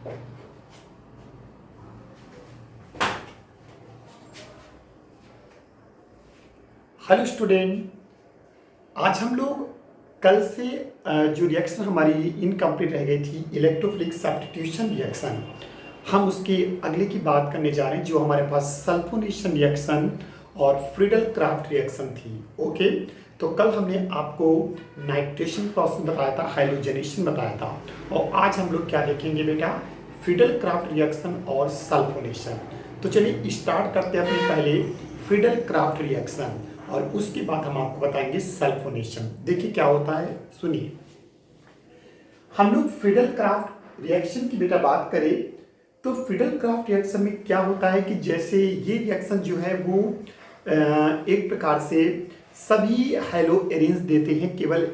Hello student, आज हम लोग कल से जो रिएक्शन हमारी इनकम्प्लीट रह गई थी इलेक्ट्रोफिलिक सब्स्टिट्यूशन रिएक्शन, हम उसकी अगले की बात करने जा रहे हैं जो हमारे पास सल्फोनेशन रिएक्शन और फ्रीडल क्राफ्ट रिएक्शन थी। ओके, तो कल हमने आपको नाइट्रेशन प्रोसेस बताया था, हाइड्रोजनेशन बताया था, और आज हम लोग क्या देखेंगे बेटा, फ्रीडल क्राफ्ट रिएक्शन और सल्फोनेशन। तो चलिए स्टार्ट करते हैं अपने पहले फ्रीडल क्राफ्ट रिएक्शन और उसके बाद हम आपको बताएंगे सल्फोनेशन। देखिए क्या होता है, सुनिए। हम लोग फ्रीडल क्राफ्ट रिएक्शन की बेटा बात करें तो फ्रीडल क्राफ्ट रिएक्शन में क्या होता है कि जैसे ये रिएक्शन जो है वो एक प्रकार से सभी हैलो एरेंज देते हैं केवल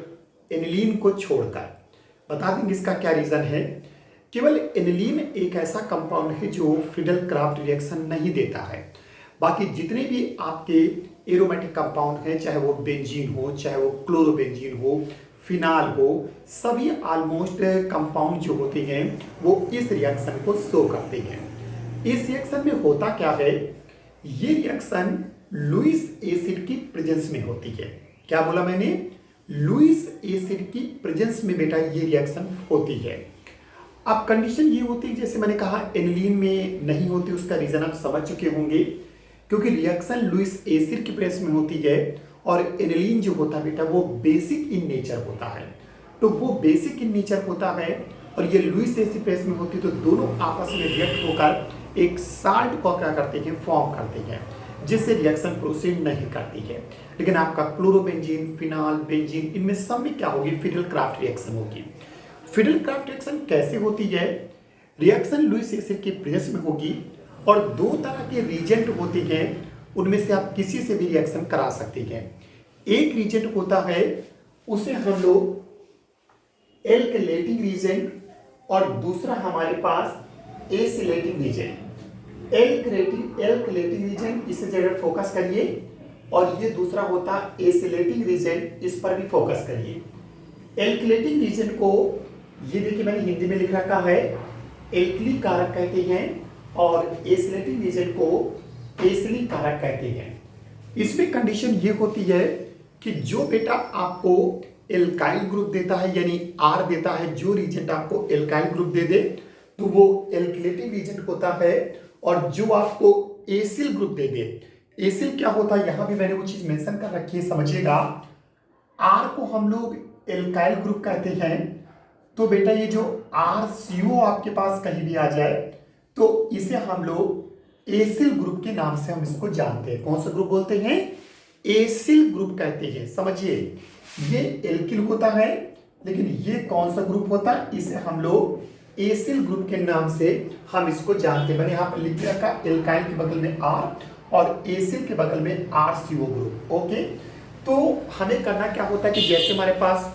एनिलीन को छोड़कर। बता देंगे इसका क्या रीजन है। केवल एनिलीन एक ऐसा कंपाउंड है जो फ्रीडल क्राफ्ट रिएक्शन नहीं देता है। बाकी जितने भी आपके एरोमेटिक कंपाउंड हैं, चाहे वो बेंजीन हो, चाहे वो क्लोरोबेंजीन हो, फिनाल हो, सभी ऑलमोस्ट कंपाउंड जो होते हैं वो इस रिएक्शन को शो करते हैं। इस रिएक्शन में होता क्या है, ये रिएक्शन लुईस एसिड की प्रेजेंस में होती है। क्या बोला मैंने, लुईस एसिड की प्रेजेंस में बेटा ये रिएक्शन होती है। अब कंडीशन ये होती है, जैसे मैंने कहा एनिलीन में नहीं होती, उसका रीजन आप समझ चुके होंगे, क्योंकि रिएक्शन लुईस एसिड की प्रेस में होती है और एनिलीन जो होता है बेटा वो बेसिक इन नेचर होता है। तो वो बेसिक इन नेचर होता है और ये लुईस एसिड प्रेस में होती है, तो दोनों आपस में रिएक्ट होकर एक साल्ट को क्या करते हैं, फॉर्म करते हैं, जिससे रिएक्शन प्रोसीड नहीं करती है। लेकिन आपका क्लोरोबेंजीन, फिनाल, बेंजीन, इनमें सब में क्या होगी, फ्रीडल क्राफ्ट रिएक्शन होगी। फ्रीडल क्राफ्ट रिएक्शन कैसे होती है, रिएक्शन लुईस एसिड की प्रेस में होगी और दो तरह के रिएजेंट होते हैं, उनमें से आप किसी से भी रिएक्शन करा सकते हैं। एक रिएजेंट होता है उसे हम लोग एल्कलेटिंग रिएजेंट और दूसरा हमारे पास एसिलेटिंग रिएजेंट। एल्कलेटिंग रिएजेंट, इसे जरूर फोकस करिए, और ये दूसरा होता एसिलेटिंग रिएजेंट, इस पर भी फोकस करिए। एल्कलेटिंग रिएजेंट को ये देखिए मैंने हिंदी में लिख रखा है, एल्कली कारक कहते हैं, और एसिलेटिंग रिएजेंट को एसिली कारक कहते हैं। इसमें कंडीशन ये होती है कि जो बेटा आपको एल्काइल ग्रुप देता है, यानी आर देता है, जो रिएजेंट आपको एल्काइल ग्रुप दे दे तो वो एल्किलेटिंग रिएजेंट होता है, और जो आपको एसिल ग्रुप दे दे, एसिल क्या होता है यहां भी मैंने वो चीज मेंशन कर रखी है, समझिएगा। आर को हम लोग एल्काइल ग्रुप कहते हैं, तो बेटा ये जो RCO आपके पास कहीं भी आ जाए तो इसे हम लोग एसिल ग्रुप के नाम से हम इसको जानते हैं। कौन सा ग्रुप बोलते हैं, एसिल ग्रुप कहते हैं। समझिए, ये एल्किल होता है, लेकिन ये कौन सा ग्रुप होता है, इसे हम लोग एसिल ग्रुप के नाम से हम इसको जानते हैं। मैंने यहाँ पर लिख रखा एल्काइल के बगल में R और एसिल के बगल में RCO ग्रुप। ओके, तो हमें करना क्या होता है कि जैसे हमारे पास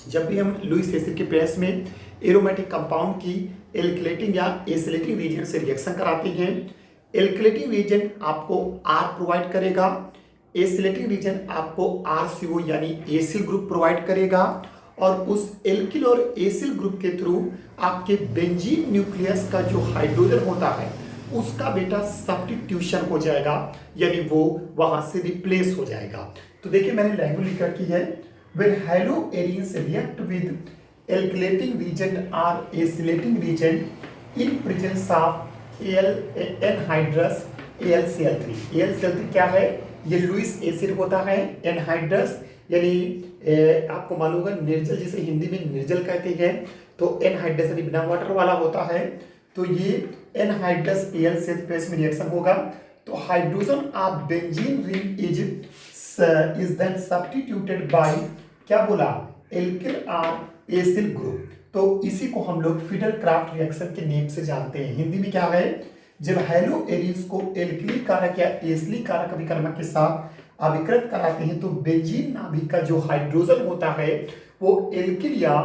जब भी हम लुईस एसिड के प्रेस में एरोमेटिक कंपाउंड की एल्किलेटिंग या एसिलेटिंग रिएजेंट से रिएक्शन कराते हैं, एल्किलेटिंग रिएजेंट आपको R प्रोवाइड करेगा, एसिलेटिंग रिएजेंट आपको RCO यानी एसिल ग्रुप प्रोवाइड करेगा, और उस एल्किल और एसिल ग्रुप के थ्रू आपके बेंजीन न्यूक्लियस का जो हाइड्रोजन होता है उसका बेटा सब्स्टिट्यूशन हो जाएगा, यानी वो वहां से रिप्लेस हो जाएगा। तो देखिए मैंने लैंग्वेज लिख रखी है, when haloarenes react with alkylating reagent or acylating reagent in presence of anhydrous AlCl3। AlCl3 क्या है, ये लुईस एसिड होता है। एनहाइड्रस यानी आपको मालूम होगा निर्जल, जिसे हिंदी में निर्जल कहते हैं, तो एनहाइड्रस यानी बिना वाटर वाला होता है, तो ये एनहाइड्रस AlCl3 प्रेस में रिएक्शन होगा, तो hydrogen of benzene ring is then substituted by क्या बोला, एल्किल और एसिल ग्रुप। तो इसी को हम लोग फ्रीडल क्राफ्ट रिएक्शन के नेम से जानते हैं। हिंदी में क्या है, जब हैलो एरिन्स को एल्किली कारक या एसिली कारक अभिकर्मक के साथ अभिकृत कराते हैं तो बेंजीन नाभिक का जो हाइड्रोजन होता है वो एल्किल या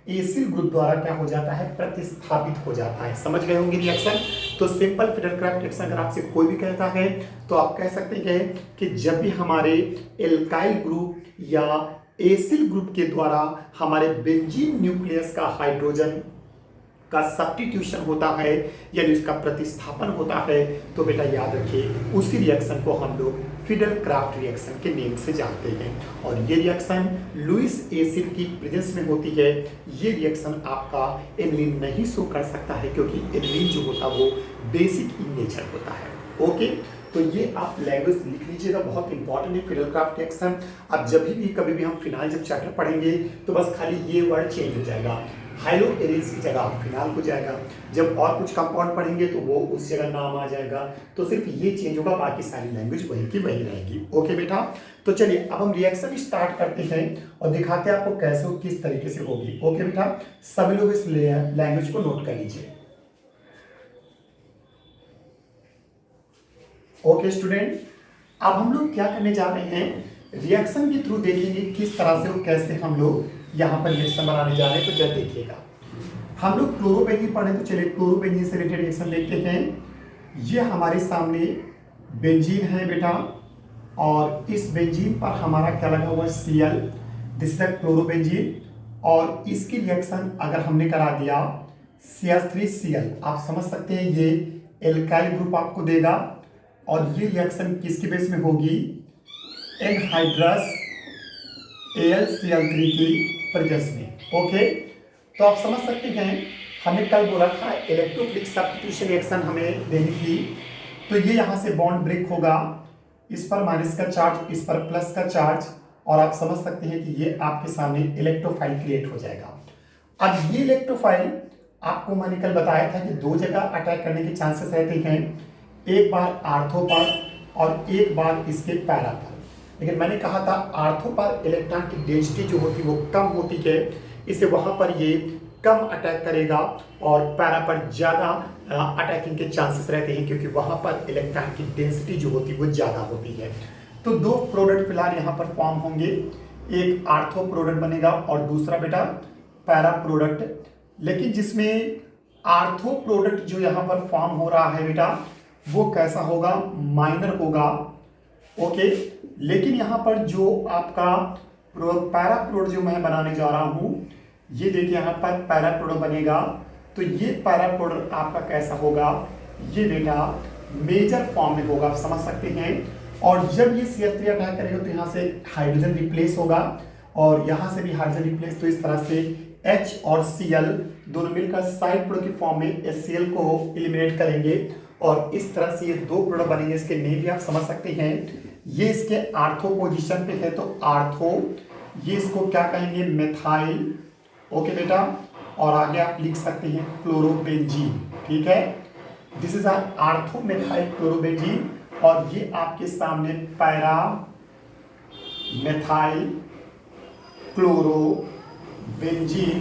एसिल ग्रुप द्वारा क्या हो जाता है, प्रतिस्थापित हो जाता है। समझ गए होंगे रिएक्शन। तो सिंपल फ्रीडल क्राफ्ट रिएक्शन अगर आपसे कोई भी कहता है तो आप कह सकते हैं कि जब भी हमारे एल्काइल ग्रुप या एसिल ग्रुप के द्वारा हमारे बेंजीन न्यूक्लियस का हाइड्रोजन का सब्स्टिट्यूशन होता है, यानी उसका प्रतिस्थापन होता है, तो बेटा याद रखिए उसी रिएक्शन को हम लोग फिडेल क्राफ्ट रिएक्शन के नेम से जानते हैं। और ये रिएक्शन लुईस एसिड की प्रेजेंस में होती है। ये रिएक्शन आपका एनिलीन नहीं शो कर सकता है, क्योंकि एनिलीन जो होता है वो बेसिक इन नेचर होता है। ओके, तो ये आप लैंग्वेज लिख लीजिएगा, बहुत इंपॉर्टेंट है फिडेल क्राफ्ट रिएक्शन। अब जब भी कभी भी हम फिनाइल जब चैप्टर पढ़ेंगे तो बस खाली ये वर्ड चेंज हो जाएगा, हाइलो एरेज की जगह फिनाइल हो जाएगा। जब और कुछ कंपाउंड पढ़ेंगे तो वो उस जगह नाम आ जाएगा, तो सिर्फ ये चेंज होगा, बाकी सारी लैंग्वेज वही की वही रहेगी। ओके बेटा, तो चलिए अब हम रिएक्शन स्टार्ट करते हैं और दिखाते हैं आपको कैसे और किस तरीके से होगी। ओके बेटा, सभी लोग इस लैंग्वेज को नोट कर लीजिए। ओके स्टूडेंट, अब हम लोग क्या करने जा रहे हैं, रिएक्शन के थ्रू देखेंगे किस तरह से और कैसे हम लोग यहाँ पर रिएक्शन बनाने जा रहे हैं। तो जब देखिएगा हम लोग क्लोरोबेंजीन पढ़े, तो चलिए क्लोरोबेंजीन से रिलेटेड रिएक्शन देखते हैं। ये हमारे सामने बेंजीन है बेटा, और इस बेंजीन पर हमारा क्या लगा हुआ है, Cl, दिस इज क्लोरोबेंजीन। और इसकी रिएक्शन अगर हमने करा दिया CH3Cl, आप समझ सकते हैं ये एल्काइल ग्रुप आपको देगा। और ये रिएक्शन किसके बेस में होगी, एनहाइड्रस AlCl3 की प्रेजेंस में। ओके, तो आप समझ सकते हैं हमने कल बोला था इलेक्ट्रोफिलिक सब्स्टिट्यूशन रिएक्शन हमें देनी थी। तो ये यहाँ से बॉन्ड ब्रेक होगा, इस पर माइनस का चार्ज, इस पर प्लस का चार्ज, और आप समझ सकते हैं कि ये आपके सामने इलेक्ट्रोफाइल क्रिएट हो जाएगा। अब ये इलेक्ट्रोफाइल आपको मैंने कल बताया था कि दो जगह अटैक करने के चांसेस रहते हैं, एक बार आर्थो पर और एक बार इसके पैरा पर। लेकिन मैंने कहा था आर्थो पर इलेक्ट्रॉन की डेंसिटी जो होती है वो कम होती है, इसे वहाँ पर ये कम अटैक करेगा, और पैरा पर ज़्यादा अटैकिंग के चांसेस रहते हैं, क्योंकि वहाँ पर इलेक्ट्रॉन की डेंसिटी जो होती है वो ज़्यादा होती है। तो दो प्रोडक्ट फिलहाल यहाँ पर फॉर्म होंगे, एक आर्थो प्रोडक्ट बनेगा और दूसरा बेटा पैरा प्रोडक्ट। लेकिन जिसमें आर्थो प्रोडक्ट जो यहाँ पर फॉर्म हो रहा है बेटा, वो कैसा होगा, माइनर होगा। ओके, लेकिन यहाँ पर जो आपका पैरा प्रोडक्ट जो मैं बनाने जा रहा हूँ, ये देखिए यहाँ पर पैरा प्रोडक्ट बनेगा। तो ये पैरा प्रोडक्ट आपका कैसा होगा, ये बेटा मेजर फॉर्म में होगा, आप समझ सकते हैं। और जब ये CH3 अटैक करेगा तो यहाँ से हाइड्रोजन रिप्लेस होगा, और यहाँ से भी हाइड्रोजन रिप्लेस। तो इस तरह से H और Cl दोनों मिलकर साइड प्रोडक्ट की फॉर्म में HCl को एलिमिनेट करेंगे, और इस तरह से ये दो प्रोडक्ट बनेंगे। इसके नेम भी आप समझ सकते हैं, ये इसके आर्थो पोजीशन पे है, तो आर्थो, ये इसको क्या कहेंगे, मेथाइल। ओके बेटा, और आगे आप लिख सकते हैं क्लोरोबेंजीन, ठीक है, this is ortho methyl chlorobenzene. और ये आपके सामने पैरा मेथाइल क्लोरोबेंजीन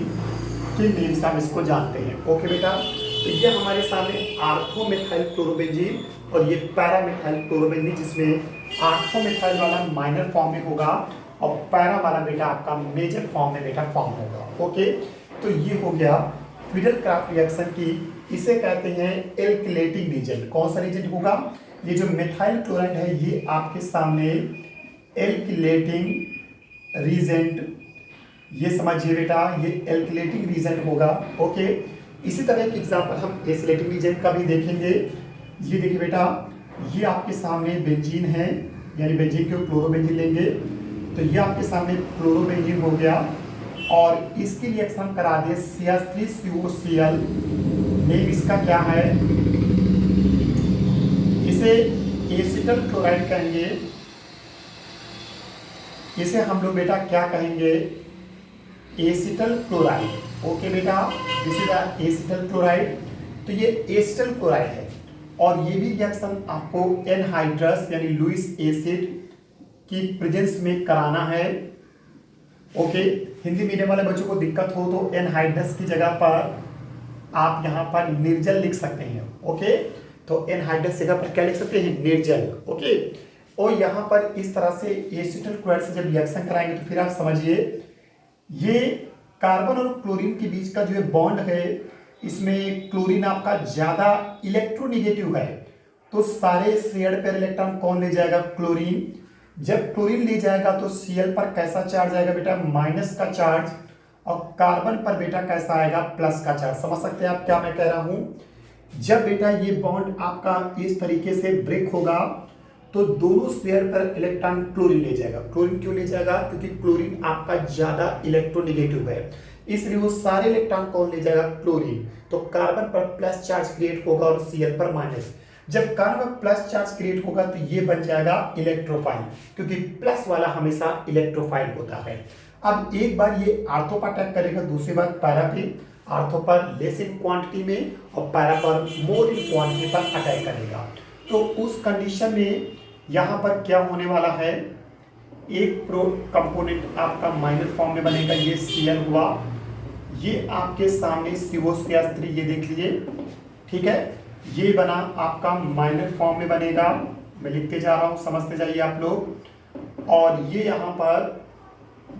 के नेम से हम इसको जानते हैं। ओके बेटा, तो ये हमारे सामने आर्थो मेथाइल क्लोरोबेंजीन और ये पैरा मेथाइल क्लोरोबेंजीन, जिसमें आर्थो मेथाइल वाला माइनर फॉर्म में होगा और पैरा वाला बेटा आपका मेजर फॉर्म में बेटा फॉर्म होगा। ओके, तो ये हो गया फिडेल क्राफ्ट रिएक्शन की, इसे कहते हैं एल्किलेटिंग रीजन। कौन सा रीजन होगा, ये जो मेथाइल क्लोराइड है ये आपके सामने एल्किलेटिंग रीजेंट, ये समझिए बेटा, ये एल्किलेटिंग रीजन होगा। ओके, इसी तरह एक एग्जांपल हम एसिलेटिंग रीजन का भी देखेंगे। ये देखिए बेटा, ये आपके सामने बेंजीन है, यानी बेंजीन के क्लोरोबेंजीन लेंगे, तो ये आपके सामने क्लोरोबेंजीन हो गया, और इसकी रिएक्शन करा दिए CH3COCl। नेम इसका क्या है, इसे एसिटल क्लोराइड कहेंगे, इसे हम लोग बेटा क्या कहेंगे, एसिटल क्लोराइड। ओके बेटा, दिस इज एसिटल क्लोराइड। तो ये एसिटल क्लोराइड है, और ये भी रिएक्शन आपको एनहाइड्रस यानी लुईस एसिड की प्रेजेंस में कराना है। ओके, हिंदी मीडियम वाले बच्चों को दिक्कत हो तो एनहाइड्रस की जगह पर आप यहाँ पर निर्जल लिख सकते हैं। ओके, तो एनहाइड्रस जगह पर क्या लिख सकते हैं, निर्जल। ओके, और यहाँ पर इस तरह से एसिटल क्लोराइड से जब रिएक्शन कराएंगे तो फिर आप समझिए ये कार्बन और क्लोरीन के बीच का जो है बॉन्ड है, इसमें क्लोरीन आपका ज्यादा इलेक्ट्रोनेगेटिव है, तो सारे शेयर्ड पेयर इलेक्ट्रॉन कौन ले जाएगा, क्लोरीन। जब क्लोरीन ले जाएगा तो Cl पर कैसा चार्ज आएगा बेटा, माइनस का चार्ज, और कार्बन पर बेटा कैसा आएगा, प्लस का चार्ज। समझ सकते हैं आप क्या मैं कह रहा हूं। जब बेटा ये बॉन्ड आपका इस तरीके से ब्रेक होगा तो दोनों शेयर पर इलेक्ट्रॉन क्लोरीन ले जाएगा। क्लोरीन क्यों ले जाएगा, क्योंकि क्लोरीन आपका ज्यादा इलेक्ट्रोनेगेटिव है, इसलिए वो सारे इलेक्ट्रॉन कौन ले जाएगा, क्लोरीन। तो कार्बन पर प्लस चार्ज क्रिएट होगा और Cl पर माइनस। जब कार्बन पर प्लस चार्ज क्रिएट होगा तो ये बन जाएगा इलेक्ट्रोफाइल, क्योंकि प्लस वाला हमेशा इलेक्ट्रोफाइल होता है। अब एक बार ये आर्थो पर अटैक करेगा, दूसरी बार पैरा पे। आर्थो पर लेस इन क्वांटिटी में और पैरा पर मोर इन क्वांटिटी पर अटैक करेगा। तो उस कंडीशन में यहाँ पर क्या होने वाला है, एक प्रो कंपोनेंट आपका माइनस फॉर्म में बनेगा, ये Cl हुआ, ये आपके सामने CO3, ये देख लीजिए, ठीक है। ये बना आपका माइनस फॉर्म में बनेगा, मैं लिखते जा रहा हूँ, समझते जाइए आप लोग। और ये यहाँ पर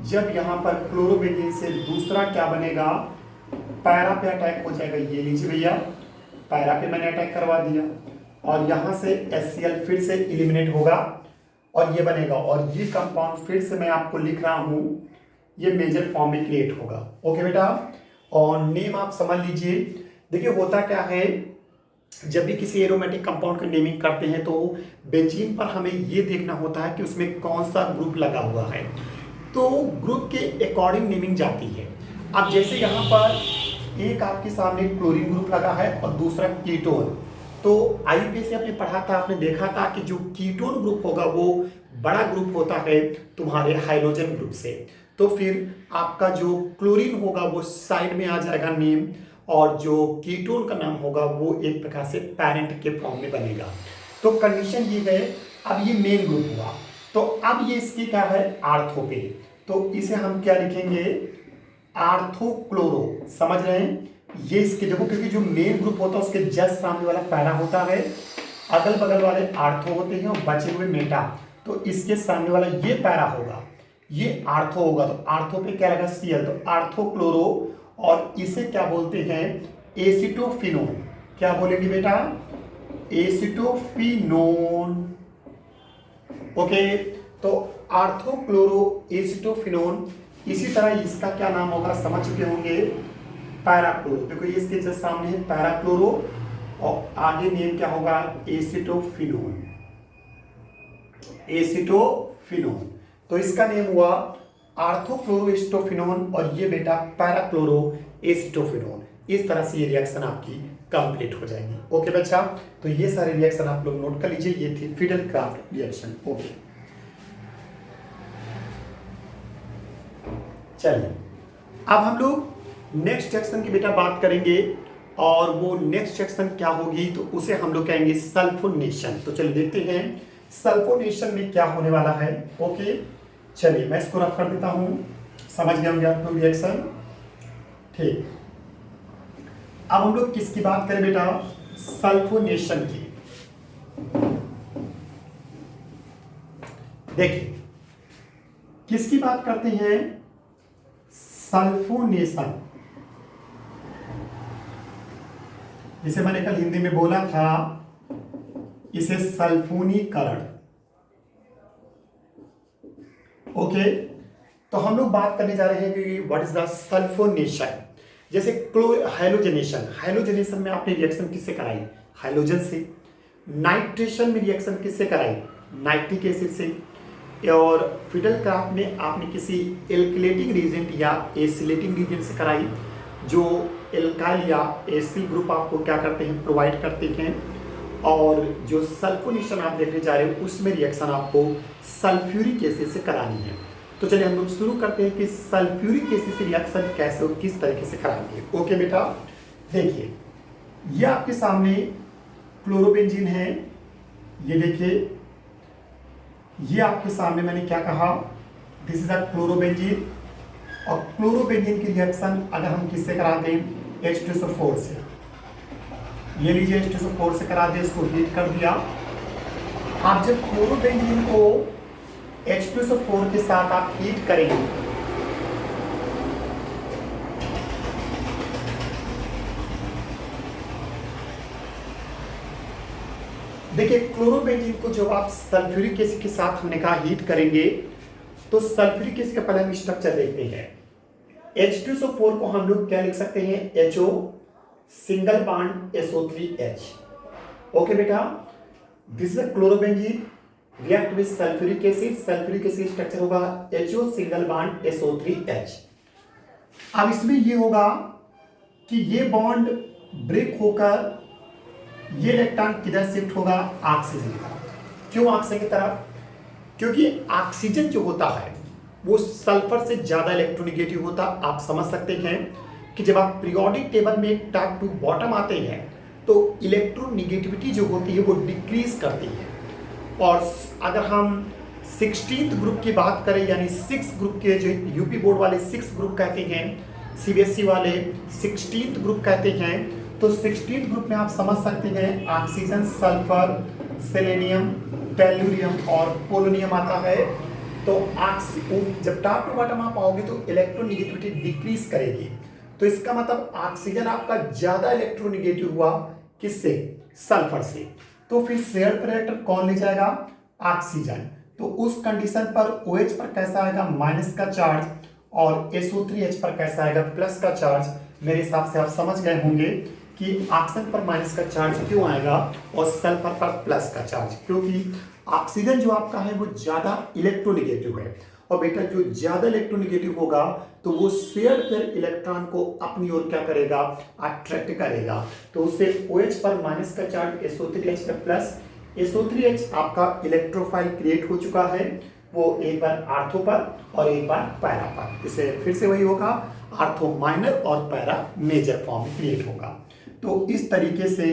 जब यहाँ पर क्लोरोबेंजीन से दूसरा क्या बनेगा, पैरा पे अटैक हो जाएगा। ये लीजिए भैया, पैरा पे मैंने अटैक करवा दिया और यहाँ से HCl फिर से इलिमिनेट होगा और ये बनेगा। और ये कंपाउंड फिर से मैं आपको लिख रहा हूँ, ये मेजर फॉर्म में क्रिएट होगा। ओके बेटा, और नेम आप समझ लीजिए। देखिए होता क्या है, जब भी किसी एरोमेटिक कंपाउंड का नेमिंग करते हैं तो बेंजीन पर हमें ये देखना होता है कि उसमें कौन सा ग्रुप लगा हुआ है, तो ग्रुप के अकॉर्डिंग नेमिंग जाती है। अब जैसे यहाँ पर एक आपके सामने क्लोरीन ग्रुप लगा है और दूसरा कीटोन, तो IUPAC आपने पढ़ा था, आपने देखा था कि जो कीटोन ग्रुप होगा वो बड़ा ग्रुप होता है तुम्हारे हाइड्रोजन ग्रुप से। तो फिर आपका जो क्लोरीन होगा वो साइड में आ जाएगा नेम, और जो कीटोन का नाम होगा वो एक प्रकार से पेरेंट के फॉर्म में बनेगा। तो कंडीशन ये है। अब ये मेन ग्रुप हुआ, तो अब ये इसकी क्या है, आर्थो पे, तो इसे हम क्या लिखेंगे, आर्थोक्लोरो। समझ रहे हैं, ये इसके देखो, क्योंकि जो मेन ग्रुप होता है उसके जस्ट सामने वाला पैरा होता है, अगल बगल वाले आर्थो होते हैं और बचे हुए मेटा, तो इसके सामने वाला ये पैरा होगा, ये आर्थो होगा। तो आर्थो पे क्या लगा, Cl, तो आर्थोक्लोरो। और इसे क्या बोलते हैं, एसिटोफिनोन। क्या बोलेंगे बेटा, एसिटोफिनोन। ओके, तो आर्थोक्लोरो एसिटोफिनोन। इसी तरह इसका क्या नाम होगा, समझ चुके होंगे, पैराक्लोरो। देखो ये इसके जस्ट सामने है पैराक्लोरो, और आगे नेम क्या होगा, एसिटोफिनोन। एसिटोफिनोन, तो इसका नेम हुआ आर्थोक्लोरो एसिटोफिनोन, और ये बेटा पैराक्लोरो एसिटोफिनोन। इस तरह से ये रिएक्शन आपकी कंप्लीट हो जाएगी। ओके बच्चा, तो ये सारे रिएक्शन आप लोग नोट कर लीजिए, ये थी फिडेल-क्राफ्ट रिएक्शन। ओके, चलिए अब हम लोग नेक्स्ट सेक्शन की बेटा बात करेंगे, और वो नेक्स्ट सेक्शन क्या होगी, तो उसे हम लोग कहेंगे सल्फोनेशन। तो चलिए देखते हैं सल्फोनेशन में क्या होने वाला है। ओके, चलिए मैं इसको रफ कर देता हूं, समझ गए होंगे आप लोग रिएक्शन। ठीक, अब हम लोग किसकी बात करें बेटा, सल्फोनेशन की। देखिए किसकी बात करते हैं, सल्फोनेशन। जिसे मैंने कल हिंदी में बोला था, इसे सल्फोनीकरण। ओके, तो हम लोग बात करने जा रहे हैं कि व्हाट इज द सल्फोनेशन। जैसे हाइलोजनेशन, हाइलोजनेशन में आपने रिएक्शन किससे कराई, हाइलोजन से। नाइट्रेशन में रिएक्शन किससे कराई, नाइट्रिक एसिड से। और फिडेल-क्राफ्ट में आपने किसी एल्किलेटिंग रीजेंट या एसिलेटिंग रीजेंट से कराई, जो एल्काइल या एसिल ग्रुप आपको क्या करते हैं, प्रोवाइड करते हैं। और जो सल्फोनेशन आप देखने जा रहे हो उसमें रिएक्शन आपको सल्फ्यूरिक एसिड से करानी है। तो चलिए हम लोग शुरू करते हैं कि सल्फ्यूरिक एसिड से रिएक्शन कैसे और किस तरीके से कराएंगे। ओके बेटा, देखिए ये आपके सामने क्लोरोबेंजीन है, ये देखिए, ये आपके सामने मैंने क्या कहा, दिस इज अ क्लोरोबेंजीन। और क्लोरोबेंजीन की रिएक्शन अगर हम किससे कराते हैं, H2SO4 से। ये लीजिए H2SO4 से करा दिया, इसको हीट कर दिया। आप जब क्लोरोबेंजीन को H2SO4 के साथ आप हीट करेंगे, देखिए क्लोरोबेंजीन को जब आप सल्फ्यूरिक एसिड के साथ हमने कहा हीट करेंगे, तो सल्फ्यूरिक एसिड का पहले हम स्ट्रक्चर देखते हैं। H2SO4 को हम लोग क्या लिख सकते हैं, HO single bond SO3H। Okay बेटा, this is chlorobenzene react with sulphuric acid, sulphuric acid structure होगा HO सिंगल बॉन्ड SO3H। अब इसमें ये होगा कि ये बॉन्ड ब्रेक होकर ये इलेक्ट्रॉन किधर शिफ्ट होगा, ऑक्सीजन की तरफ। क्यों ऑक्सीजन की तरफ? क्योंकि ऑक्सीजन जो होता है वो सल्फर से ज्यादा इलेक्ट्रोनेगेटिव होता। आप समझ सकते हैं कि जब आप पीरियोडिक टेबल में टॉप टू बॉटम आते हैं तो इलेक्ट्रोनेगेटिविटी जो होती है वो डिक्रीज करती है। और अगर हम 16th ग्रुप की बात करें, यानी 6 ग्रुप के, जो यूपी बोर्ड वाले 6 ग्रुप कहते हैं, सीबीएसई वाले 16th ग्रुप कहते हैं, तो 16th ग्रुप में आप समझ सकते हैं ऑक्सीजन, सल्फर, सेलेनियम, टेल्यूरियम और पोलोनियम आता है। तो जब टॉप टू बॉटम आप आओगे तो इलेक्ट्रोनेगेटिविटी डिक्रीज करेगी। तो इसका मतलब ऑक्सीजन आपका ज्यादा इलेक्ट्रोनेगेटिव हुआ, किससे, सल्फर से। तो फिर शेयर रिएक्टर कौन ले जाएगा, ऑक्सीजन। तो उस कंडीशन पर OH पर कैसा आएगा, माइनस का चार्ज, और SO3H पर कैसा आएगा, प्लस का चार्ज। मेरे हिसाब से आप समझ गए होंगे कि ऑक्सीजन पर माइनस का चार्ज क्यों आएगा और सल्फर पर प्लस का चार्ज, क्योंकि ऑक्सीजन जो आपका है वो ज्यादा इलेक्ट्रोनेगेटिव है। और बेटा जो ज्यादा इलेक्ट्रोनेगेटिव होगा तो वो शेयर पेयर इलेक्ट्रॉन को अपनी ओर क्या करेगा, अट्रैक्ट करेगा। तो उससे OH पर माइनस का चार्ज, SO3H पर प्लस। SO3H आपका इलेक्ट्रोफाइल क्रिएट हो चुका है, वो एक बार आर्थो पर और एक बार पैरा पर। इसे फिर से वही होगा, आर्थो माइनर और पैरा मेजर फॉर्म में क्रिएट होगा। तो इस तरीके से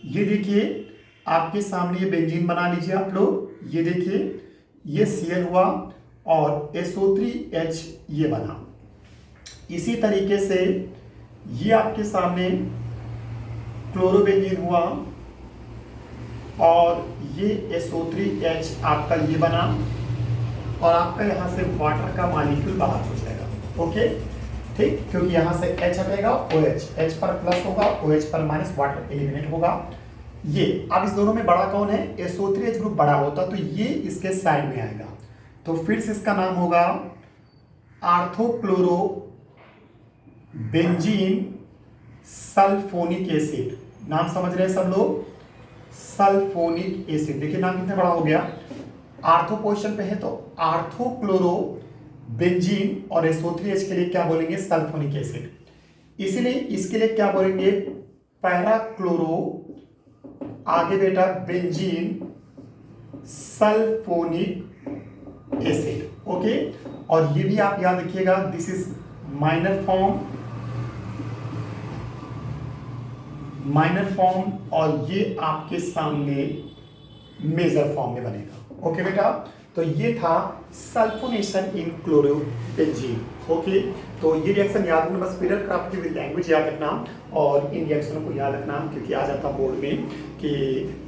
ये देखिए आपके सामने ये बेंजीन बना लीजिए आप लोग। ये देखिए ये Cl हुआ और SO3H ये बना। इसी तरीके से ये आपके सामने क्लोरोबेंजीन हुआ और ये SO3H आपका ये बना, और आपका यहाँ से वाटर का मॉलिक्यूल बाहर हो जाएगा। ओके ठीक, क्योंकि यहाँ से H हटेगा, OH, H पर प्लस होगा, OH पर माइनस, वाटर एलिमिनेट होगा। ये अब इस दोनों में बड़ा कौन है, SO3H ग्रुप बड़ा होता तो ये इसके साइड में आएगा। तो फिर से इसका नाम होगा आर्थोक्लोरो बेंजीन सल्फोनिक एसिड। नाम समझ रहे हैं सब लोग, सल्फोनिक एसिड। देखिए नाम कितना बड़ा हो गया, आर्थो पोजीशन पे है तो आर्थोक्लोरो बेंजीन, और SO3H के लिए क्या बोलेंगे, सल्फोनिक एसिड। इसीलिए इसके लिए क्या बोलेंगे, पैराक्लोरो, आगे बेटा बेंजीन सल्फोनिक एसिड। ओके, और ये भी आप याद रखिएगा, दिस इज माइनर फॉर्म, और ये आपके सामने मेजर फॉर्म में बनेगा। ओके बेटा, तो ये था सल्फोनेशन इन क्लोरोबेंजीन। ओके, तो ये रिएक्शन याद रखना, बस फिडल क्राफ्ट की लैंग्वेज याद रखना और इन रिएक्शनों को याद रखना, क्योंकि आ जाता बोर्ड में कि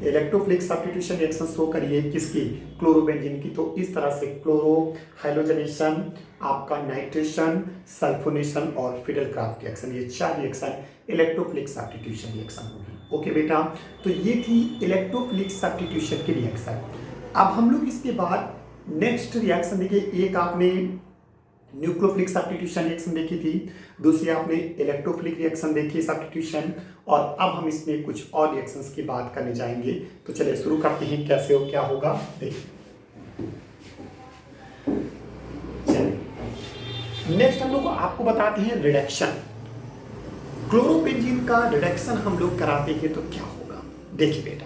इलेक्ट्रोफिलिक सब्स्टिट्यूशन रिएक्शन शो करिए किसकी, क्लोरोबेंजीन की। तो इस तरह से क्लोरो हाइड्रोजनेशन, आपका नाइट्रेशन, सल्फोनेशन और फिडल क्राफ्ट रिएक्शन, ये 4 रिएक्शन इलेक्ट्रोफिलिक सब्स्टिट्यूशन रिएक्शन होगी। ओके बेटा, तो ये थी इलेक्ट्रोफिलिक सब्स्टिट्यूशन की रिएक्शन। अब हम लोग इसके बाद नेक्स्ट रिएक्शन देखिए, एक आपने न्यूक्लियोफिलिक सब्स्टिट्यूशन रिएक्शन देखी थी, दूसरी आपने इलेक्ट्रोफिलिक रिएक्शन देखी सब्स्टिट्यूशन, और अब हम इसमें कुछ और रिएक्शंस की बात करने जाएंगे। तो चलिए शुरू करते हैं, कैसे हो क्या होगा देखिए। चलिए नेक्स्ट हम लोग आपको बताते हैं रिडक्शन। क्लोरोबेंजीन का रिडक्शन हम लोग कराते हैं तो क्या होगा, देखिए बेटा।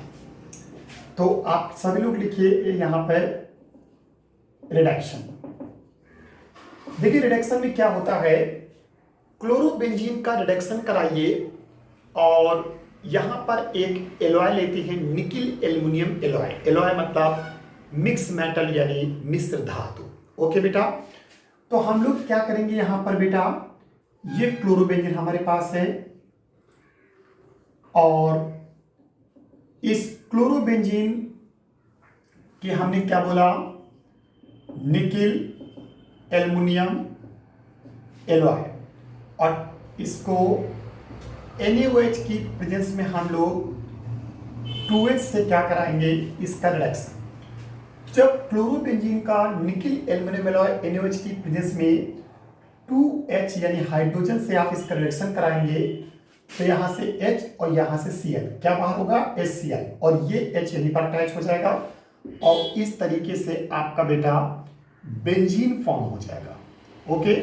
तो आप सभी लोग लिखिए यहां पर रिडक्शन। देखिए रिडक्शन में क्या होता है, क्लोरोबेंजीन का रिडक्शन कराइए और यहां पर एक एलॉय लेते हैं, निकिल एल्युमिनियम एलॉय। एलॉय मतलब मिक्स मेटल यानी मिश्र धातु। ओके बेटा, तो हम लोग क्या करेंगे यहां पर बेटा, ये क्लोरोबेंजीन हमारे पास है और इस क्लोरोबेंजीन की हमने क्या बोला, निकिल एल्युमिनियम एलॉय, और इसको NaOH की प्रेजेंस में हम लोग 2H से क्या कराएंगे, इसका रिडक्शन। जब क्लोरोबेंजीन का निकिल एल्युमिनियम एलॉय NaOH की प्रेजेंस में 2H यानी हाइड्रोजन से आप इसका रिएक्शन कराएंगे तो यहां से H और यहां से Cl, क्या बाहर होगा HCl, और ये H यहीं पर अटैच हो जाएगा और इस तरीके से आपका बेटा बेंजीन फॉर्म हो जाएगा। ओके,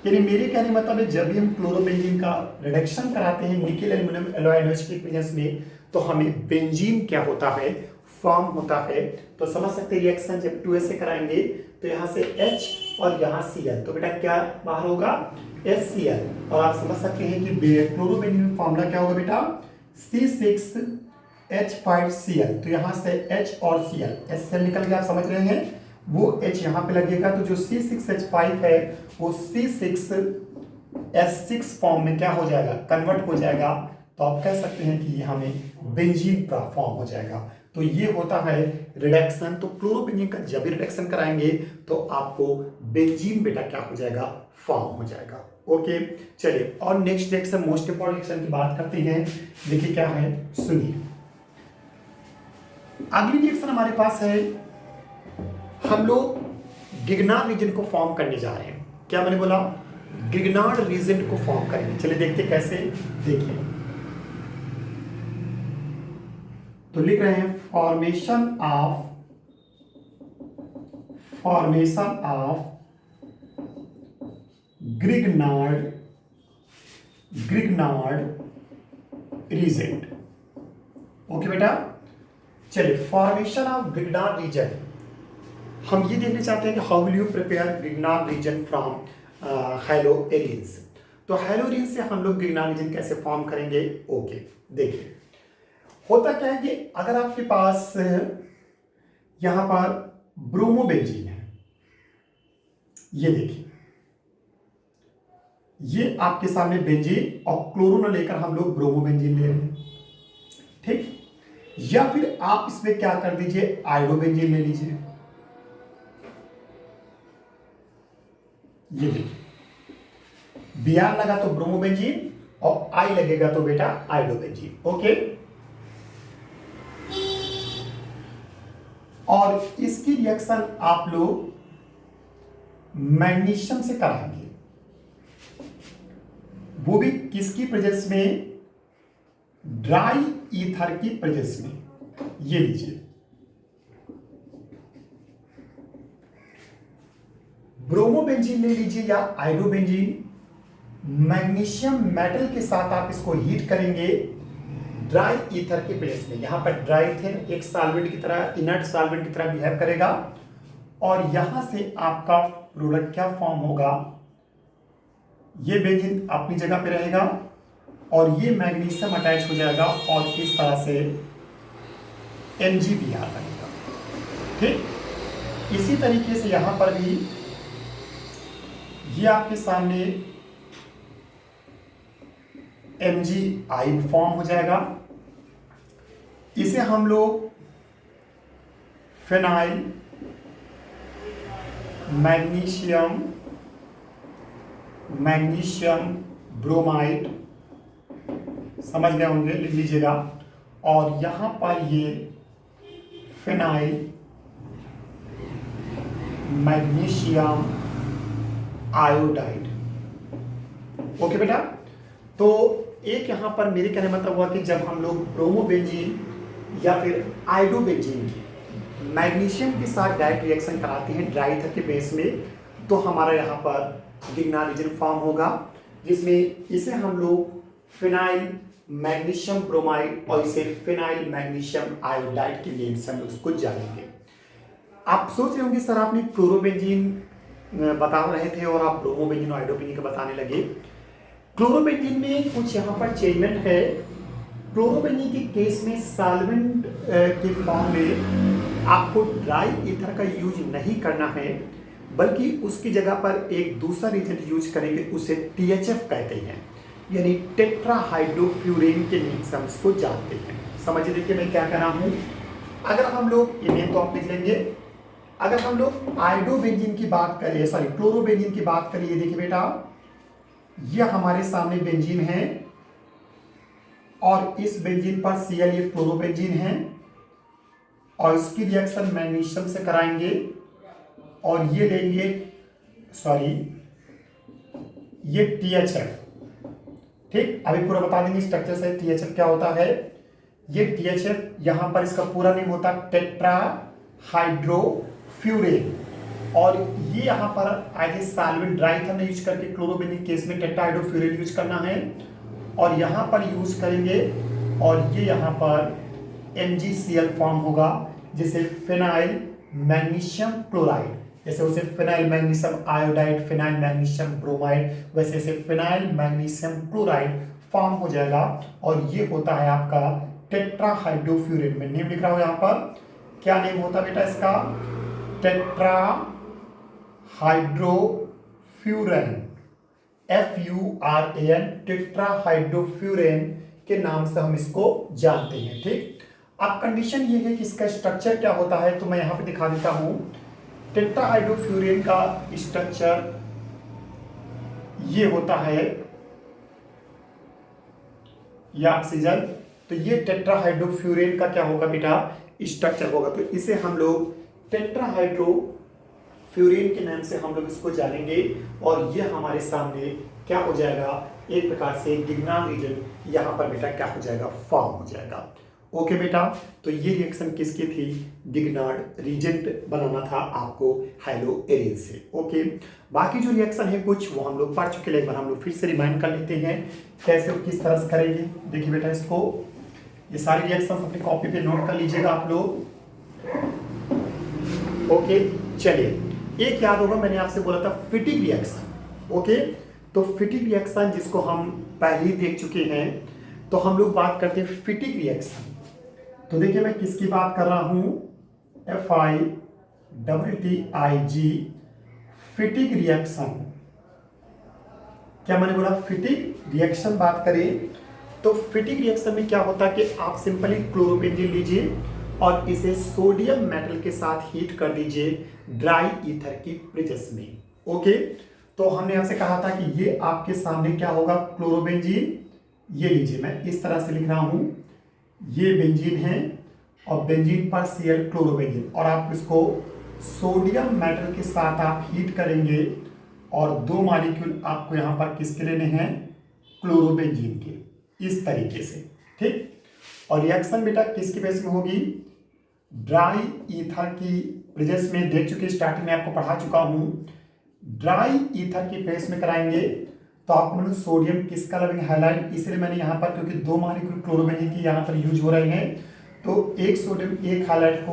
यानी मेरे कहने मतलब है जब भी हम क्लोरोबेंजीन का रिडक्शन कराते हैं निकेल एल्युमिनियम एलॉय एनोच के प्रेजेंस में तो हमें बेंजीन क्या होता है, फॉर्म होता है। तो समझ सकते हैं रिएक्शन जब 2S से कराएंगे तो यहाँ से H और यहाँ Cl, तो बेटा क्या बाहर होगा HCl, और आप समझ सकते हैं कि क्लोरोबेंजीन फॉर्मूला क्या होगा बेटा C6H5Cl, तो यहाँ से H और Cl, HCl निकल गया, आप समझ रहे हैं, वो H यहाँ पे लगेगा तो जो C6H5 है वो C6H6 फॉर्म में क्या हो जाएगा, कन्वर्ट हो जाएगा। तो आप कह सकते हैं कि ये हमें बेंजीन का फॉर्म हो जाएगा। तो ये होता है रिडक्शन। तो क्लोरोबेंजीन का जब भी रिडक्शन कराएंगे तो आपको बेंजीन बेटा क्या हो जाएगा, फॉर्म हो जाएगा। ओके, चलिए और next reaction, most important reaction की बात करते हैं। देखिए क्या है, सुनिए। अगली रिएक्शन हमारे पास है, हम लोग गिगनार्ड रीजन को फॉर्म करने जा रहे हैं। क्या मैंने बोला, गिगनार्ड रीजन को फॉर्म करेंगे। चलिए देखते कैसे, देखिए तो लिख रहे हैं formation of Grignard reason. Okay बेटा, चलिए फॉर्मेशन ऑफ ग्रिग्नार्ड रीजन हम ये देखना चाहते हैं कि how will you prepare Grignard reagent from haloarenes. तो हैलोएरिन्स से हम लोग ग्रिग्नार्ड रीजन कैसे फॉर्म करेंगे। ओके, देखिए होता क्या है कि अगर आपके पास यहां पर ब्रोमोबेंजीन है, ये देखिए, ये आपके सामने बेंजीन और क्लोरो न लेकर हम लोग ब्रोमोबेंजीन ले रहे हैं, ठीक। या फिर आप इसमें क्या कर दीजिए, आयोडोबेंजीन ले लीजिए। ये देखिए, Br लगा तो ब्रोमोबेंजीन और I लगेगा तो बेटा आयोडोबेंजीन। ओके, और इसकी रिएक्शन आप लोग मैग्नीशियम से कराएंगे, वो भी किसकी प्रेजेंस में, ड्राई ईथर की प्रेजेंस में। ये लीजिए, ब्रोमोबेंजीन ले लीजिए या आयोडोबेंजीन, मैग्नीशियम मेटल के साथ आप इसको हीट करेंगे ड्राई ईथर के प्लेस में। यहां पर ड्राई ईथर एक सॉल्वेंट की तरह, इनर्ट सॉल्वेंट की तरह बिहेव करेगा और यहां से आपका प्रोडक्ट क्या फॉर्म होगा, ये बेंजीन अपनी जगह पे रहेगा और ये मैग्नीशियम अटैच हो जाएगा और इस तरह से MgBr बनेगा, ठीक। इसी तरीके से यहां पर भी ये आपके सामने MgI फॉर्म हो जाएगा। इसे हम लोग फिनाइल मैग्नीशियम ब्रोमाइड, समझ गए होंगे, लिख लीजिएगा। और यहां पर ये फिनाइल मैग्नीशियम आयोडाइड। ओके बेटा, तो एक यहां पर मेरे कहने मतलब हुआ कि जब हम लोग ब्रोमोबेंजीन या फिर आयोडोबेंजीन की मैग्नीशियम के साथ डायरेक्ट रिएक्शन कराते हैं ड्राई ईथर के बेस में, तो हमारा यहाँ पर गिगनार्ड रीजन फॉर्म होगा, जिसमें इसे हम लोग फिनाइल मैग्नीशियम ब्रोमाइड और इसे फिनाइल मैग्नीशियम आयोडाइड के नेम से हम लोग उसको जानेंगे। आप सोच रहे होंगे सर आपने क्लोरोबेंजीन बता रहे थे और आप ब्रोमोबेंजीन और आयोडोबेंजीन का बताने लगे। क्लोरोबेंजीन में कुछ यहाँ पर चेंजमेंट है। क्लोरोबेंजीन के केस में सॉल्वेंट के फॉर्म में आपको ड्राई ईथर का यूज नहीं करना है, बल्कि उसकी जगह पर एक दूसरा रीजन यूज करेंगे, उसे THF कहते हैं, यानी टेट्राहाइड्रोफ्यूरेन के नेम से हम इसको जानते हैं। समझिए, देखिए मैं क्या कह रहा हूँ। अगर हम लोग ये नेम तो आप लिख लेंगे, अगर हम लोग आयोडोबेंजीन की बात करें, सॉरी क्लोरोबेंजीन की बात करें, ये देखिए बेटा, यह हमारे सामने बेंजीन है और इस बेंजीन पर Cl ये क्लोरोबेंजीन है और इसकी रिएक्शन मैग्नीशियम से कराएंगे और ये लेंगे, सॉरी ये THF, ठीक। अभी पूरा बता देंगे स्ट्रक्चर से THF क्या होता है। ये THF यहाँ पर इसका पूरा नेम होता है टेट्रा हाइड्रोफ्यूरेन, और ये यहाँ पर as a solvent dry thermal use करके क्लोरोबेंजीन केस में टेट्रा हाइड्रोफ्यूरेन यूज करना है, और यहाँ पर यूज करेंगे, और ये यहाँ पर MgCl फॉर्म होगा, जैसे फिनाइल मैग्नीशियम क्लोराइड, जैसे उसे phenyl magnesium iodide, phenyl magnesium bromide, वैसे ऐसे फिनाइल मैग्नीशियम क्लोराइड फॉर्म हो जाएगा, और ये होता है आपका टेट्रा हाइड्रोफ्यूरेन। मैं नेम लिख रहा हूँ यहाँ पर, क्या नेम होता है बेटा इसका, टेट्रा हाइड्रोफ्यूरेन, FURAN, टेट्रा हाइड्रोफ्यूरेन के नाम से हम इसको जानते हैं, ठीक। अब कंडीशन ये है कि इसका स्ट्रक्चर क्या होता है, तो मैं यहाँ पे दिखा देता हूँ। टेट्रा हाइड्रोफ्यूरेन का स्ट्रक्चर ये होता है, ये ऑक्सीजन, तो ये टेट्रा हाइड्रोफ्यूरेन का क्या होगा बेटा, स्ट्रक्चर होगा। तो इसे हम लोग टेट्रा हाइड्रोफ्यूरेन के नाम से हम लोग इसको जानेंगे, और ये हमारे सामने क्या हो जाएगा, एक प्रकार से गिग्नार्ड रीजन यहाँ पर बेटा क्या हो जाएगा, फॉर्म हो जाएगा। ओके बेटा, तो ये रिएक्शन किसकी थी, गिग्नार्ड रीजेंट बनाना था आपको हैलो एरिन से। ओके, बाकी जो रिएक्शन है कुछ वो हम लोग पढ़ चुके, लेकिन हम लोग फिर से रिमाइंड कर लेते हैं कैसे और किस तरह से करेंगे। देखिए बेटा, इसको ये सारी रिएक्शन अपनी कॉपी पे नोट कर लीजिएगा आप लोग। ओके, चलिए, एक याद होगा मैंने आपसे बोला था फिटिक रिएक्शन। ओके, तो फिटिक रिएक्शन जिसको हम पहले ही देख चुके हैं, तो हम लोग बात करते हैं फिटिक रिएक्शन। तो देखिए मैं किसकी बात कर रहा हूं, FITTIG, फिटिक रिएक्शन। क्या मैंने बोला, फिटिक रिएक्शन बात करें तो फिटिक रिएक्शन में क्या होता है कि आप सिंपली क्लोरोबेंजीन लीजिए और इसे सोडियम मेटल के साथ हीट कर दीजिए ड्राई ईथर की प्रेजेंस में। ओके, तो हमने आपसे कहा था कि ये आपके सामने क्या होगा, क्लोरोबेंजीन, ये लीजिए मैं इस तरह से लिख रहा हूं, ये बेंजीन है और बेंजीन पर Cl क्लोरोबेंजीन, और आप इसको सोडियम मेटल के साथ आप हीट करेंगे और दो मॉलिक्यूल आपको यहाँ पर किसके लेने हैं, क्लोरोबेंजीन के, इस तरीके से, ठीक। और रिएक्शन बेटा किसकी बेस में होगी, ड्राई ईथर की प्रेजेंस में। देख चुके, स्टार्टिंग में आपको पढ़ा चुका हूं, ड्राई ईथर की प्रेस में कराएंगे तो आपको मतलब सोडियम किसका लगेंगे, हाइलाइट, इसलिए मैंने यहाँ पर क्योंकि दो मॉलिक्यूल क्लोरोबेंजीन की यहाँ पर यूज हो रहे हैं, तो एक सोडियम एक हाइलाइट को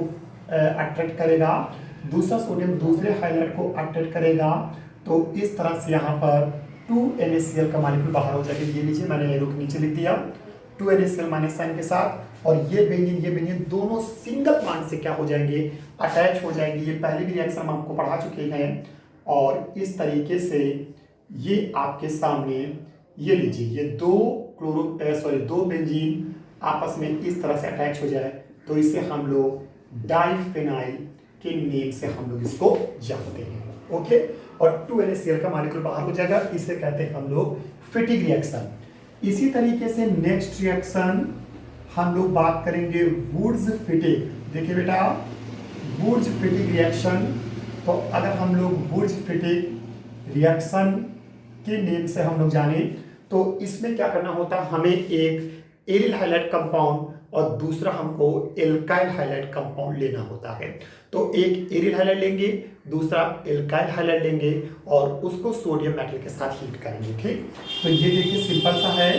अट्रैक्ट करेगा, दूसरा सोडियम दूसरे हाइलाइट को अट्रैक्ट करेगा, तो इस तरह से यहाँ पर 2NaCl का मॉलिक्यूल बाहर हो जाएगा। ये लीजिए मैंने एरो के नीचे लिख दिया 2NaCl माइनस साइन के साथ, और ये बेंजीन दोनों सिंगल बॉन्ड से क्या हो जाएंगे, अटैच हो जाएंगे। ये पहले भी रिएक्शन हम आपको पढ़ा चुके हैं, और इस तरीके से ये आपके सामने, ये लीजिए, ये दो बेंजीन आपस में इस तरह से अटैच हो जाए तो इसे हम लोग डाइफेनाइल के नेम से हम लोग इसको जानते हैं। ओके, और 2NaCl का मॉलिक्यूल बाहर हो जाएगा, इसे कहते हैं हम लोग फिटिक रिएक्शन। इसी तरीके से नेक्स्ट रिएक्शन हम लोग बात करेंगे वुड्स फिटिक। देखिए बेटा, वुड्स फिटिक रिएक्शन, तो अगर हम लोग वुड्स फिटिक रिएक्शन के नेम से हम लोग जाने तो इसमें क्या करना होता है, हमें एक एरिल हाइलाइट कंपाउंड और दूसरा हमको एल्काइल हाइलाइट कंपाउंड लेना होता है। तो एक एरिल हाइलाइट लेंगे, दूसरा एल्काइल हाइलाइट लेंगे और उसको सोडियम मेटल के साथ हीट करेंगे, ठीक। तो ये देखिए सिंपल सा है,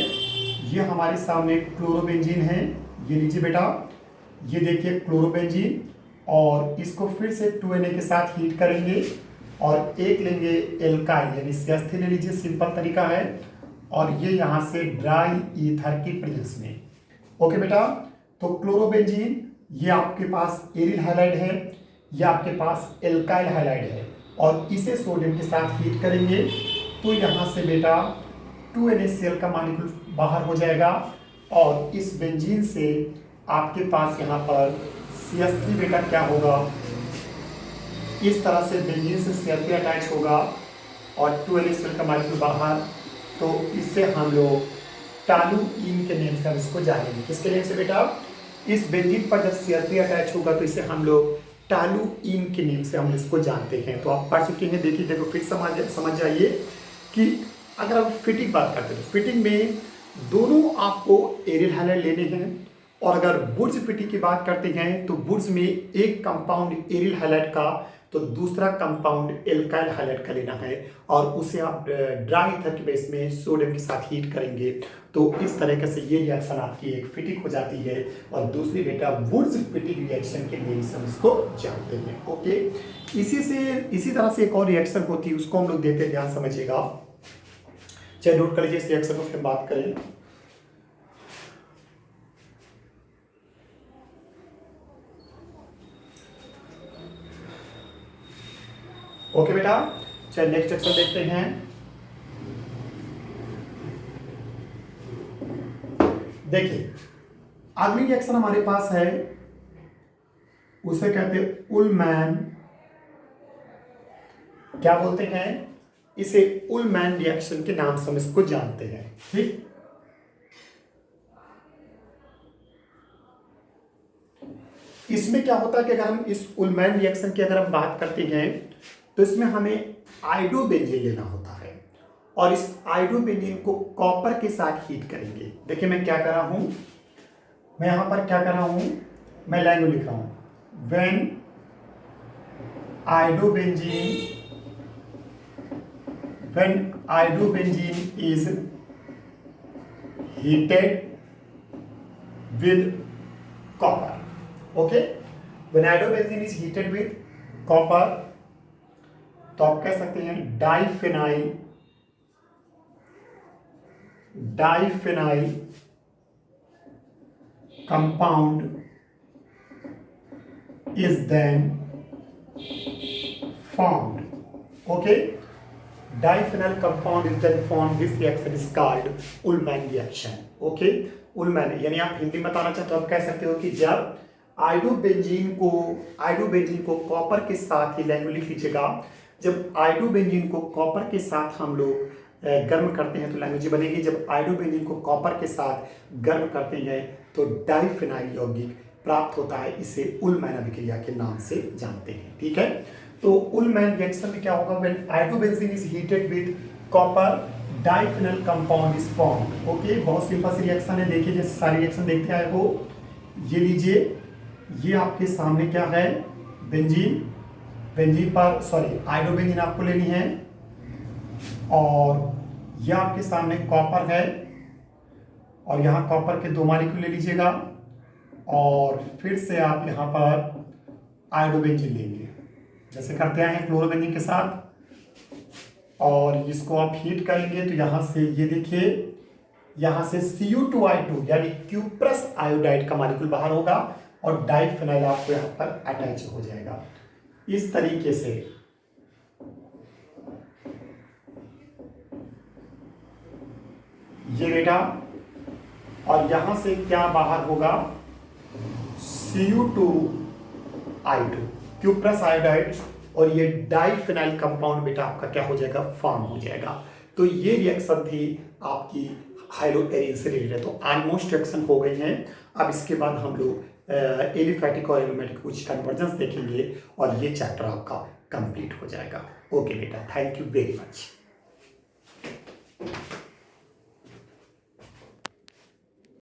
ये हमारे सामने क्लोरोबेंजीन है, ये लीजिए बेटा, ये देखिए क्लोरोबेंजीन, और इसको फिर से 2Na के साथ हीट करेंगे और एक लेंगे एल्काइल यानी CH3 ले लीजिए, सिंपल तरीका है, और ये यहाँ से ड्राई ईथर की प्रेजेंस में। ओके बेटा, तो क्लोरोबेंजीन ये आपके पास एरिल हाइलाइड है, ये आपके पास एल्काइल हाइलाइड है, और इसे सोडियम के साथ हीट करेंगे तो यहाँ से बेटा 2NaCl का मॉलिक्यूल बाहर हो जाएगा, और इस बेंजीन से आपके पास यहाँ पर CH3 बेटा क्या होगा, इस तरह से बेंजीन से CH3 अटैच होगा और 2NaCl का मॉलिक्यूल बाहर, तो इससे हम लोग टालुइन के नेम से हम इसको जानेंगे। किसके नेम से बेटा, इस बेंजीन पर जब CH3 अटैच होगा तो इसे हम लोग टालुइन के नेम से हम इसको जानते हैं। तो आप पढ़ चुके हैं, देखिए देखो फिर समझ जाइए कि अगर हम फिटिंग बात करते हैं तो फिटिंग में दोनों आपको एरियल हैलाइड लेने हैं, और अगर बुर्ज फिटिंग की बात करते हैं तो बुर्ज में एक कंपाउंड एरियल हैलाइड का तो दूसरा कंपाउंड एल्काइल हैलाइड का लेना है, और उसे आप ड्राई ईथर के बेस में सोडियम के साथ हीट करेंगे। तो इस तरीके से ये रिएक्शन आपकी एक फिटिंग हो जाती है, और दूसरी बेटा बुर्ज फिटिंग रिएक्शन के लिए हम इसको जानते हैं। ओके, इसी तरह से एक और रिएक्शन होती है, उसको हम लोग देखते हैं, ध्यान समझिएगा। चलिए नोट कर लीजिए इस रिएक्शन को, फिर बात करें। ओके बेटा, चलिए नेक्स्ट रिएक्शन देखते हैं। देखिए अगली रिएक्शन हमारे पास है, उसे कहते हैं उलमैन, क्या बोलते हैं, इसे उलमैन रिएक्शन के नाम से हम इसको जानते हैं। ठीक, इसमें क्या होता है कि अगर हम इस उलमैन रिएक्शन की अगर हम बात करते हैं तो इसमें हमें आयोडोबेंजीन लेना होता है, और इस आयोडोबेंजीन को कॉपर के साथ हीट करेंगे। देखिए मैं क्या कर रहा हूं, मैं यहां पर क्या कर रहा हूं, मैं लाइन में लिख रहा हूं, when iodobenzene is heated with copper. Okay, when iodobenzene is heated with copper, तो आप कह सकते हैं डाइफेनाइल compound is then formed. Okay, diphenyl compound is then formed. This reaction is called Ullmann reaction. Okay, Ullmann यानी आप हिंदी में बताना चाहते हो, आप कह सकते हो कि जब आयोडोबेंजीन को कॉपर के साथ, ही लैंग्वेज लिख लीजिएगा, जब आयोडोबेंजीन को कॉपर के साथ हम लोग गर्म करते हैं तो लैंग्वेज बनेगी, जब आयोडोबेंजीन को कॉपर के साथ गर्म करते हैं तो डाइफेनाइल यौगिक प्राप्त होता है। इसे उलमैन अभिक्रिया के नाम से जानते हैं। ठीक है, तो उलमैन रिएक्शन में क्या होगा, when iodobenzene is heated with copper diphenyl compound is formed. Okay, बहुत सिंपल सी रिएक्शन है। देखिए जैसे सारी रिएक्शन देखते आए हो, ये लीजिए, ये आपके सामने क्या है, बेंजीन पर सॉरी आयोडोबेंजीन आपको लेनी है, और यह आपके सामने कॉपर है, और यहाँ कॉपर के 2 मॉलिक्यूल ले लीजिएगा, और फिर से आप यहाँ पर आयोडोबेंजीन लेंगे, जैसे करते हैं क्लोरोबेंजीन के साथ, और इसको आप हीट करेंगे तो यहाँ से ये देखिए, यहाँ से Cu2I2 यानी क्यूप्रस आयोडाइड का मॉलिक्यूल बाहर होगा, और डाइफेनाइल आपको यहाँ पर अटैच हो जाएगा। इस तरीके से ये बेटा, और यहां से क्या बाहर होगा, Cu2I2 क्यूप्रस आयोडाइड, और ये डाइफेनाइल कंपाउंड बेटा आपका क्या हो जाएगा, फॉर्म हो जाएगा। तो ये रिएक्शन थी आपकी हाइड्रोएरिन से रिलेटेड। तो ऑलमोस्ट रिएक्शन हो गई हैं। अब इसके बाद हम लोग एलिफैटिक और एरोमेटिक कुछ कन्वर्जेंस देखेंगे, और ये चैप्टर आपका कंप्लीट हो जाएगा। ओके बेटा, थैंक यू वेरी मच।